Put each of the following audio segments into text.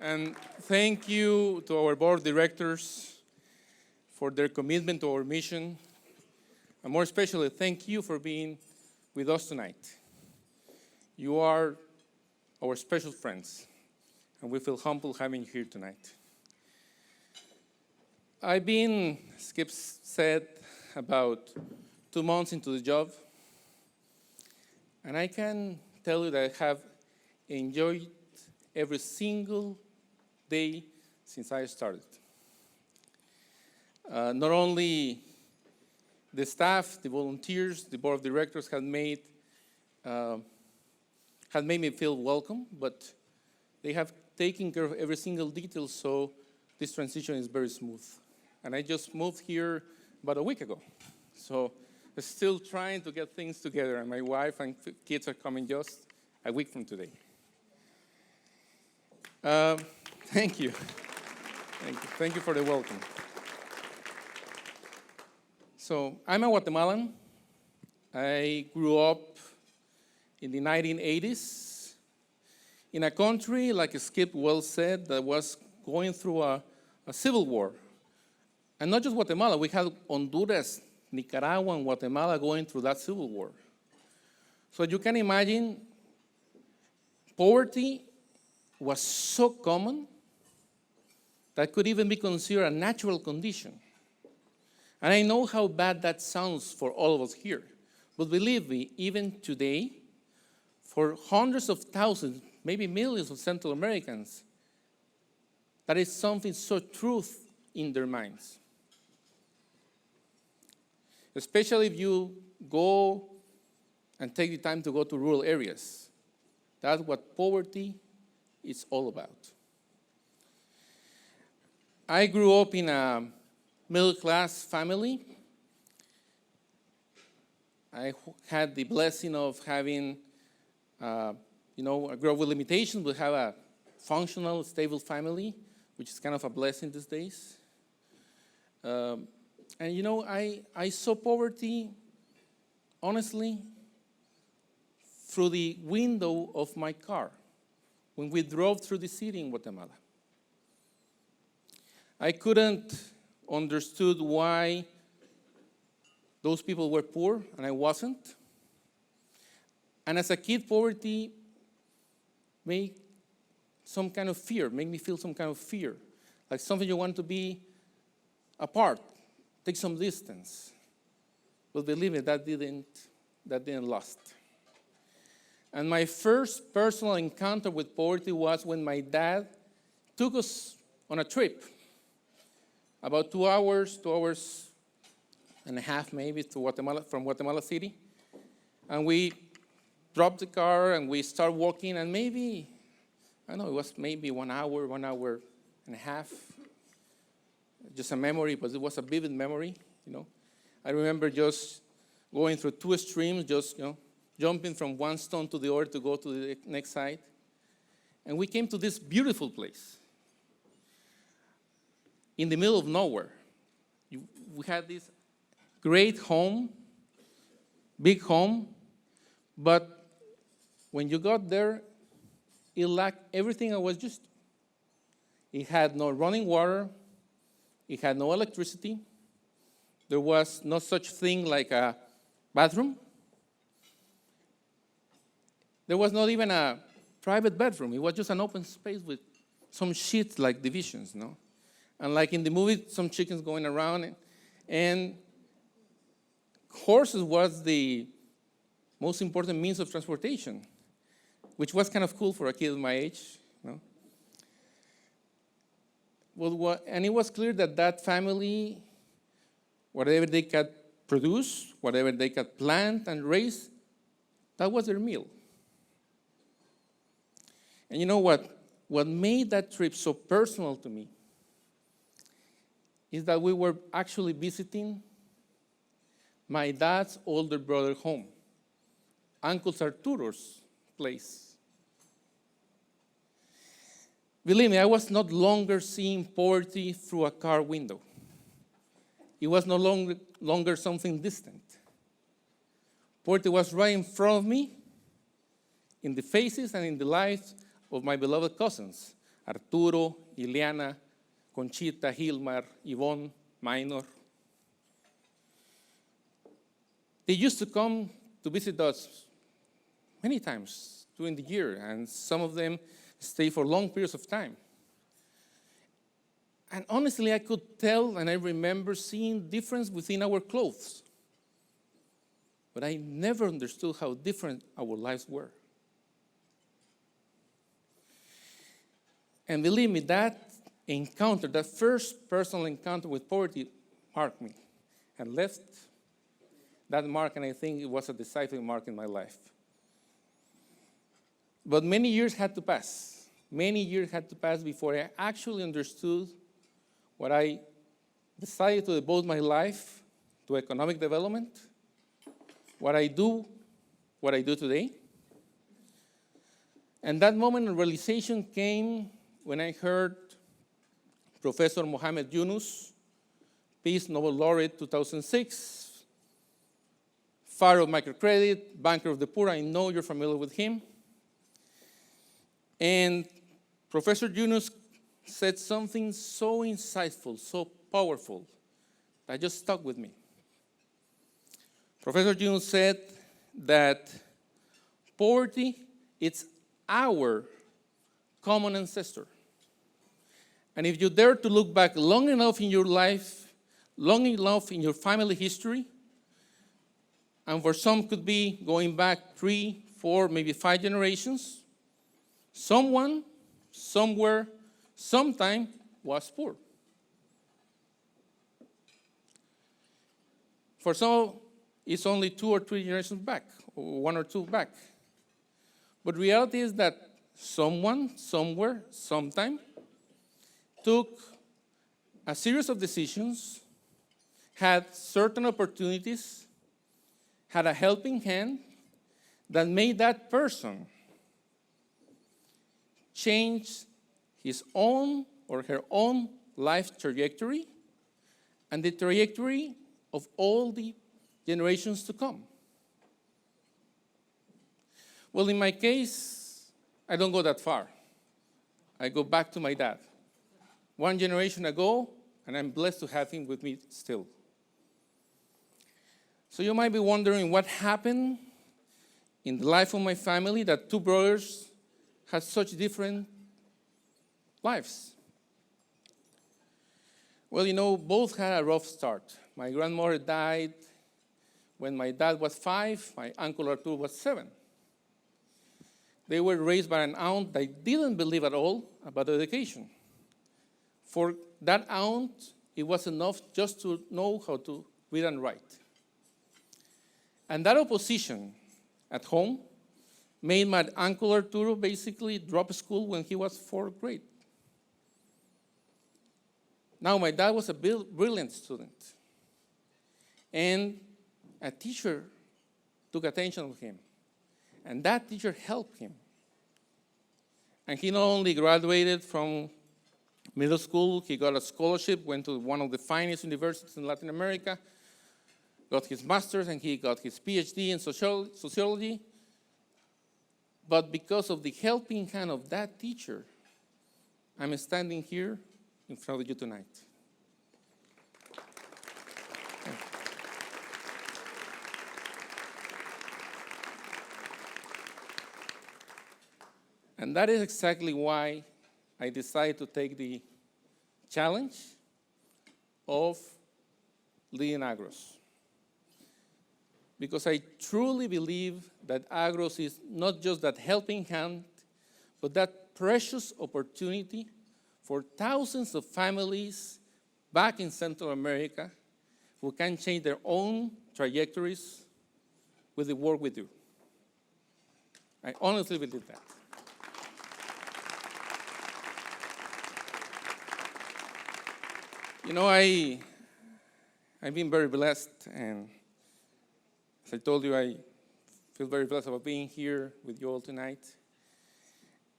And thank you to our board of directors for their commitment to our mission. And more especially, thank you for being with us tonight. You are our special friends, and we feel humble having you here tonight. I've been, Skip said, about 2 months into the job, and I can tell you that I have enjoyed every single day since I started. Not only the staff, the volunteers, the board of directors had made me feel welcome, but they have taken care of every single detail, so this transition is very smooth. And I just moved here about a week ago. So I'm still trying to get things together, and my wife and kids are coming just a week from today. Thank you. Thank you for the welcome. So I'm a Guatemalan. I grew up in the 1980s in a country, like Skip well said, that was going through a civil war. And not just Guatemala, we had Honduras, Nicaragua, and Guatemala going through that civil war. So you can imagine, poverty was so common that could even be considered a natural condition. And I know how bad that sounds for all of us here. But believe me, even today, for hundreds of thousands, maybe millions of Central Americans, that is something so true in their minds. Especially if you go and take the time to go to rural areas. That's what poverty is all about. I grew up in a middle-class family. I had the blessing of having, I grew up with limitations, but have a functional, stable family, which is kind of a blessing these days. I saw poverty, honestly, through the window of my car when we drove through the city in Guatemala. I couldn't understood why those people were poor and I wasn't. And as a kid, poverty made some kind of fear, made me feel some kind of fear, like something you want to be apart, take some distance. But believe me, that didn't last. And my first personal encounter with poverty was when my dad took us on a trip, about 2 hours and a half maybe to Guatemala, from Guatemala City. And we dropped the car and we started walking, and maybe, I don't know, it was maybe 1 hour and a half. Just a memory, but it was a vivid memory, I remember just going through 2 streams, just, jumping from one stone to the other to go to the next side. And we came to this beautiful place in the middle of nowhere. We had this great home, big home, but when you got there, it lacked everything I was used to. It had no running water. It had no electricity. There was no such thing like a bathroom. There was not even a private bedroom. It was just an open space with some sheets like divisions, And like in the movie, some chickens going around. And horses was the most important means of transportation, which was kind of cool for a kid of my age, And it was clear that family, whatever they could produce, whatever they could plant and raise, that was their meal. And you know what? What made that trip so personal to me is that we were actually visiting my dad's older brother's home, Uncle Arturo's place. Believe me, I was no longer seeing poverty through a car window. It was no longer something distant. Poverty was right in front of me, in the faces and in the lives of my beloved cousins. Arturo, Ileana, Conchita, Hilmar, Yvonne, Minor. They used to come to visit us many times during the year, and some of them stay for long periods of time. And honestly, I could tell, and I remember seeing difference within our clothes. But I never understood how different our lives were. And believe me, that encounter, that first personal encounter with poverty marked me and left that mark, and I think it was a decisive mark in my life. But many years had to pass. Many years had to pass before I actually understood what I decided to devote my life to economic development, what I do today. And that moment of realization came when I heard Professor Mohamed Yunus, Peace Nobel Laureate 2006, father of microcredit, banker of the poor. I know you're familiar with him. And Professor Yunus said something so insightful, so powerful, that just stuck with me. Professor Yunus said that poverty is our common ancestor. And if you dare to look back long enough in your life, long enough in your family history, and for some could be going back 3, 4, maybe 5 generations, someone, somewhere, sometime was poor. For some, it's only 2 or 3 generations back, or 1 or 2 back. But reality is that someone, somewhere, sometime, took a series of decisions, had certain opportunities, had a helping hand that made that person change his own or her own life trajectory and the trajectory of all the generations to come. Well, in my case, I don't go that far. I go back to my dad. 1 generation ago, and I'm blessed to have him with me still. So you might be wondering what happened in the life of my family that 2 brothers had such different lives. Well, you know, both had a rough start. My grandmother died when my dad was 5, my uncle Arturo was 7. They were raised by an aunt that didn't believe at all about education. For that aunt, it was enough just to know how to read and write. And that opposition at home made my uncle Arturo basically drop school when he was 4th grade. Now, my dad was a brilliant student. And a teacher took attention of him. And that teacher helped him. And he not only graduated from middle school, he got a scholarship, went to one of the finest universities in Latin America, got his master's, and he got his PhD in sociology. But because of the helping hand of that teacher, I'm standing here in front of you tonight. And that is exactly why I decided to take the challenge of leading Agros. Because I truly believe that Agros is not just that helping hand, but that precious opportunity for thousands of families back in Central America who can change their own trajectories with the work we do. I honestly believe that. You know, I've been very blessed, and as I told you, I feel very blessed about being here with you all tonight.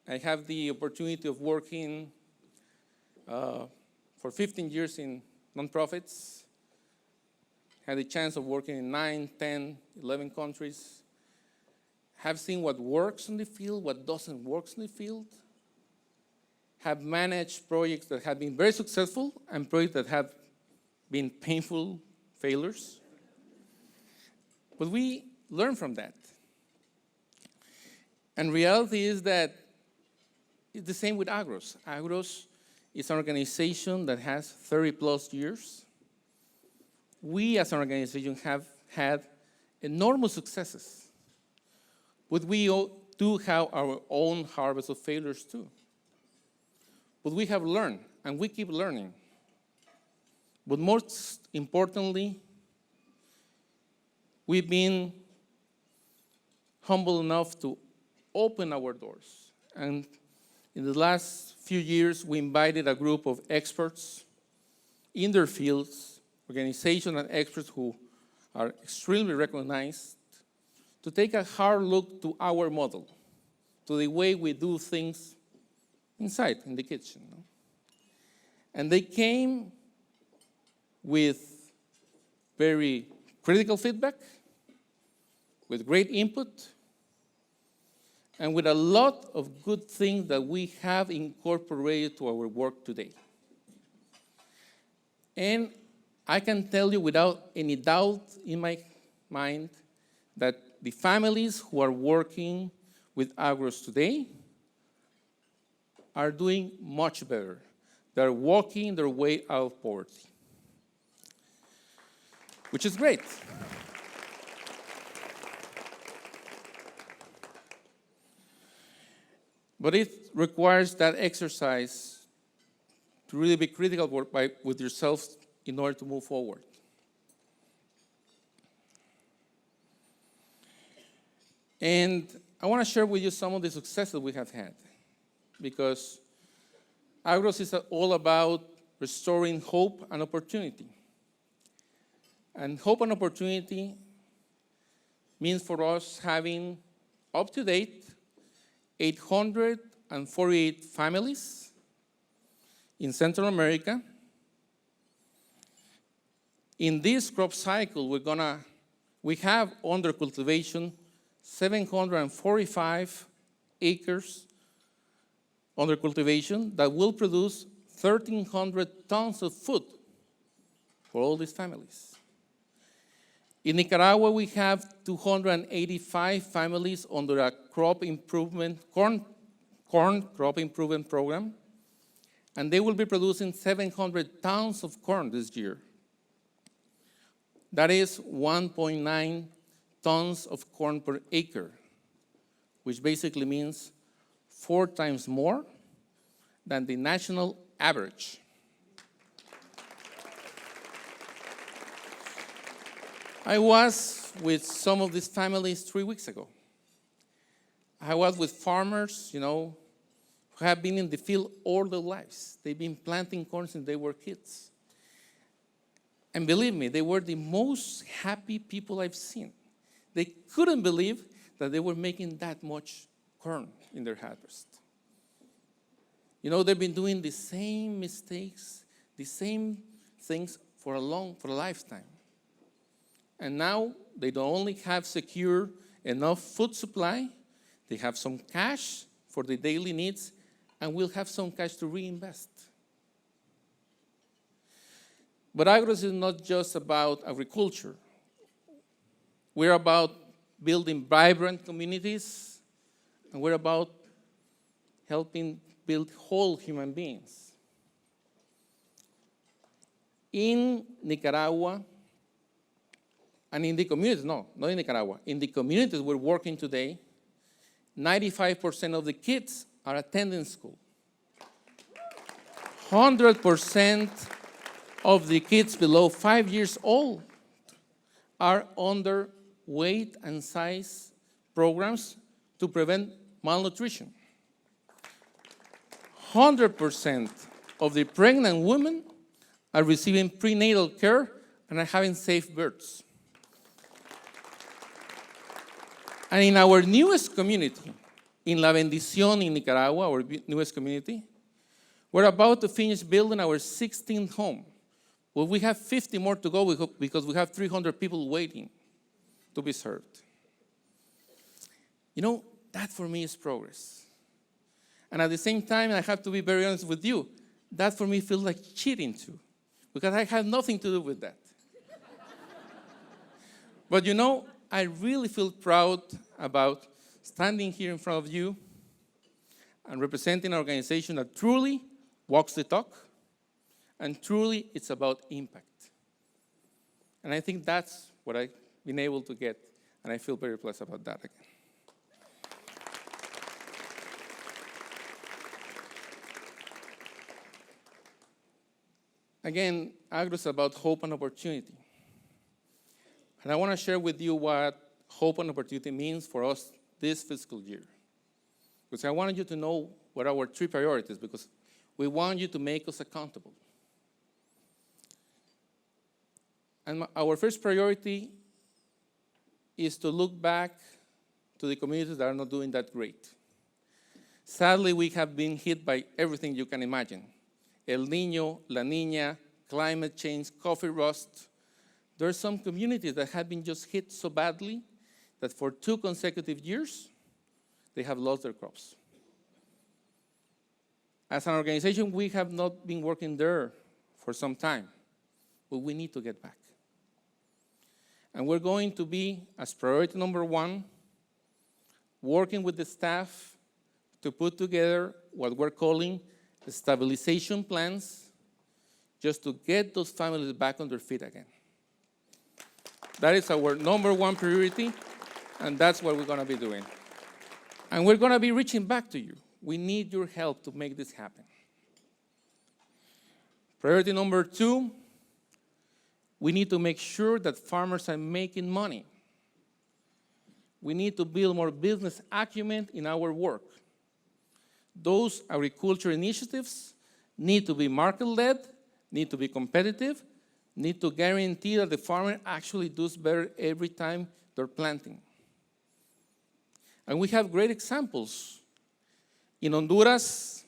I have the opportunity of working for 15 years in nonprofits. Had the chance of working in 9, 10, 11 countries. Have seen what works in the field, what doesn't work in the field. have managed projects that have been very successful and projects that have been painful failures. But we learn from that. And reality is that it's the same with Agros. Agros is an organization that has 30+ years. We as an organization have had enormous successes. But we do have our own harvest of failures too. But we have learned, and we keep learning. But most importantly, we've been humble enough to open our doors. And in the last few years, we invited a group of experts in their fields, organizations and experts who are extremely recognized, to take a hard look to our model, to the way we do things inside, in the kitchen. And they came with very critical feedback, with great input, and with a lot of good things that we have incorporated to our work today. And I can tell you without any doubt in my mind that the families who are working with Agros today are doing much better. They're walking their way out of poverty, which is great. But it requires that exercise to really be critical with yourself in order to move forward. And I want to share with you some of the successes we have had, because Agros is all about restoring hope and opportunity. And hope and opportunity means for us having up-to-date 848 families in Central America. In this crop cycle, we have under cultivation 745 acres under cultivation that will produce 1,300 tons of food for all these families. In Nicaragua, we have 285 families under a corn crop improvement program, and they will be producing 700 tons of corn this year. That is 1.9 tons of corn per acre, which basically means 4 times more than the national average. I was with some of these families 3 weeks ago. I was with farmers, who have been in the field all their lives. They've been planting corn since they were kids. And believe me, they were the most happy people I've seen. They couldn't believe that they were making that much corn in their harvest. They've been doing the same mistakes, the same things for a lifetime. And now they don't only have secure enough food supply, they have some cash for the daily needs, and will have some cash to reinvest. But Agros is not just about agriculture. We're about building vibrant communities, and we're about helping build whole human beings. In Nicaragua, and in the communities, no, not in Nicaragua, in the communities we're working today, 95% of the kids are attending school. 100% of the kids below 5 years old are under weight and size programs to prevent malnutrition. 100% of the pregnant women are receiving prenatal care and are having safe births. And in our newest community, in La Bendición in Nicaragua, our newest community, we're about to finish building our 16th home. Well, we have 50 more to go because we have 300 people waiting to be served. That for me is progress. And at the same time, I have to be very honest with you, that for me feels like cheating too, because I have nothing to do with that. But you know, I really feel proud about standing here in front of you and representing an organization that truly walks the talk, and truly it's about impact. And I think that's what I've been able to get, and I feel very blessed about that again. Again, Agros is about hope and opportunity. And I want to share with you what hope and opportunity means for us this fiscal year. Because I wanted you to know what our 3 priorities, because we want you to make us accountable. And our first priority is to look back to the communities that are not doing that great. Sadly, we have been hit by everything you can imagine. El Niño, La Niña, climate change, coffee rust. There are some communities that have been just hit so badly that for 2 consecutive years, they have lost their crops. As an organization, we have not been working there for some time, but we need to get back. And we're going to be, as priority number 1, working with the staff to put together what we're calling the stabilization plans, just to get those families back on their feet again. That is our number 1 priority, and that's what we're going to be doing. And we're going to be reaching back to you. We need your help to make this happen. Priority number 2, we need to make sure that farmers are making money. We need to build more business acumen in our work. Those agriculture initiatives need to be market-led, need to be competitive, need to guarantee that the farmer actually does better every time they're planting. And we have great examples. In Honduras,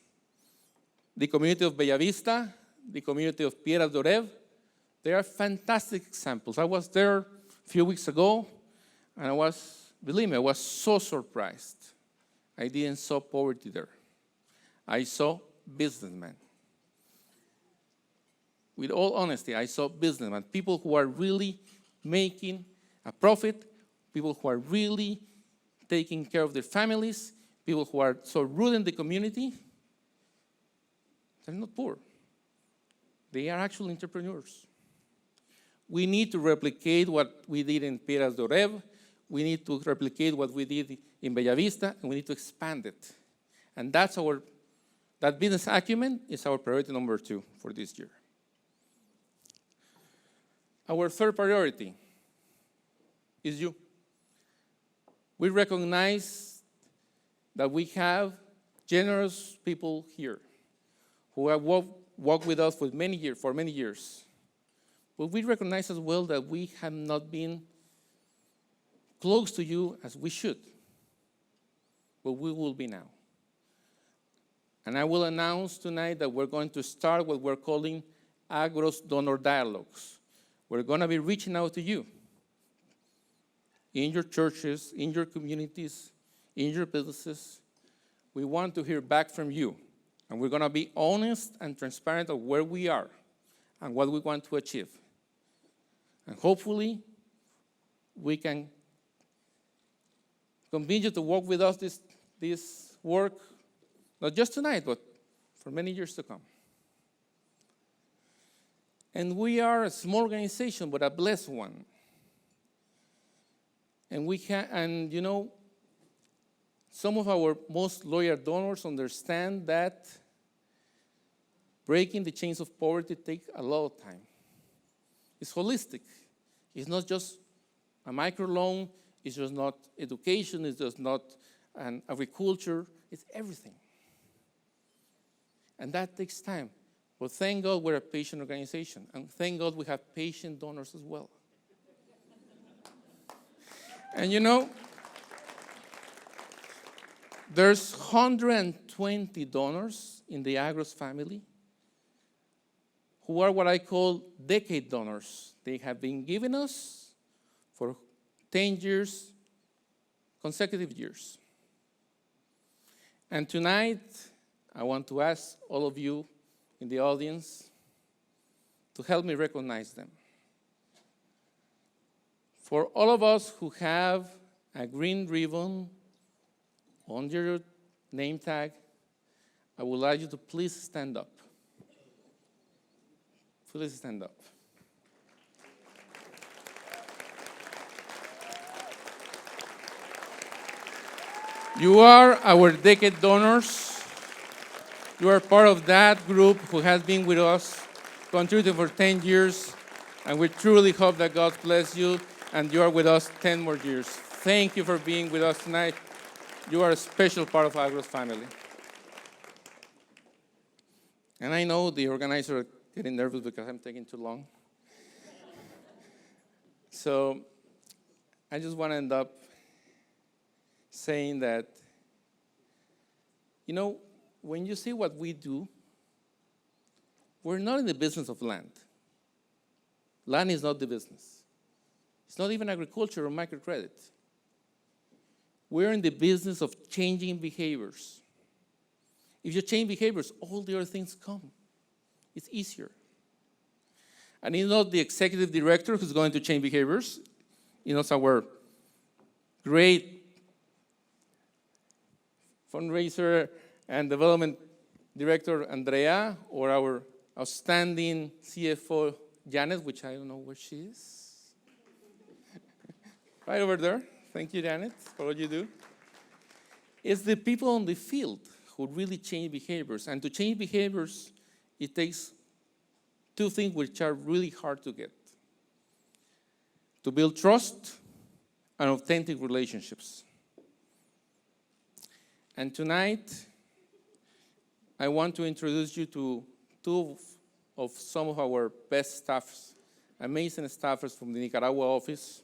the community of Bellavista, the community of Tierra de Vida, they are fantastic examples. I was there a few weeks ago, and believe me, I was so surprised. I didn't saw poverty there. I saw businessmen. With all honesty, I saw businessmen, people who are really making a profit, people who are really taking care of their families, people who are so rooted in the community. They're not poor. They are actual entrepreneurs. We need to replicate what we did in Tierras de Vida. We need to replicate what we did in Bellavista, and we need to expand it. And that business acumen is our priority number 2 for this year. Our third priority is you. We recognize that we have generous people here who have walked with us for many years. But we recognize as well that we have not been close to you as we should. But we will be now. And I will announce tonight that we're going to start what we're calling Agros Donor Dialogues. We're going to be reaching out to you in your churches, in your communities, in your businesses. We want to hear back from you. And we're going to be honest and transparent of where we are and what we want to achieve. And hopefully, we can continue to work with us this work, not just tonight, but for many years to come. And we are a small organization, but a blessed one. And you know, some of our most loyal donors understand that breaking the chains of poverty takes a lot of time. It's holistic. It's not just a microloan. It's just not education. It's just not an agriculture. It's everything. And that takes time. But thank God we're a patient organization. And thank God we have patient donors as well. And you know, there's 120 donors in the Agros family who are what I call decade donors. They have been giving us for 10 years, consecutive years. And tonight, I want to ask all of you in the audience to help me recognize them. For all of us who have a green ribbon on your name tag, I would like you to please stand up. Please stand up. You are our decade donors. You are part of that group who has been with us, contributing for 10 years, and we truly hope that God bless you and you are with us 10 more years. Thank you for being with us tonight. You are a special part of Agros family. And I know the organizers are getting nervous because I'm taking too long. So I just want to end up saying that, you know, when you see what we do, we're not in the business of land. Land is not the business. It's not even agriculture or microcredit. We're in the business of changing behaviors. If you change behaviors, all the other things come. It's easier. And it's not the executive director who's going to change behaviors. It's our great fundraiser and development director, Andrea, or our outstanding CFO, Janet, which I don't know where she is. Right over there. Thank you, Janet, for what you do. It's the people on the field who really change behaviors. And to change behaviors, it takes two things which are really hard to get. To build trust and authentic relationships. And tonight, I want to introduce you to two of some of our best staffs, amazing staffers from the Nicaragua office,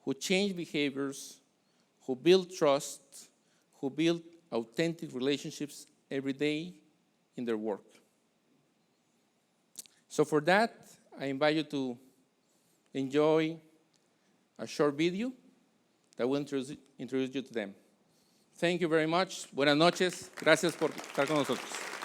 who change behaviors, who build trust, who build authentic relationships every day in their work. So for that, I invite you to enjoy a short video that will introduce you to them. Thank you very much. Buenas noches. Gracias por estar con nosotros.